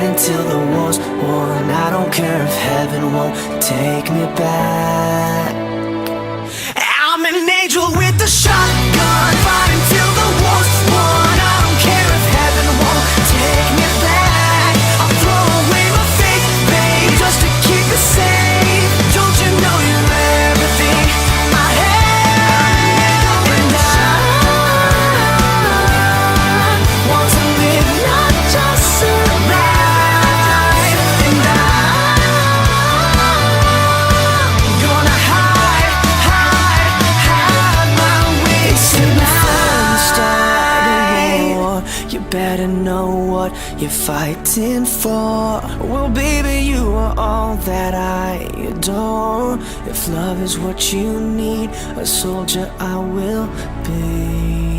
until the war's won. I don't care if heaven won't take me back. I'm an angel with a shotgun, fighting till the war's won. I don't care if heaven won't take me back. I'll throw away my faith, babe, just to keep it safe. Don't you know you're everything I have? And I want to live, not just survive. And I'm gonna hide my way tonight. Start a war, you better know what you're fighting for. Well, baby, you are all that I adore. If love is what you need, a soldier I will be.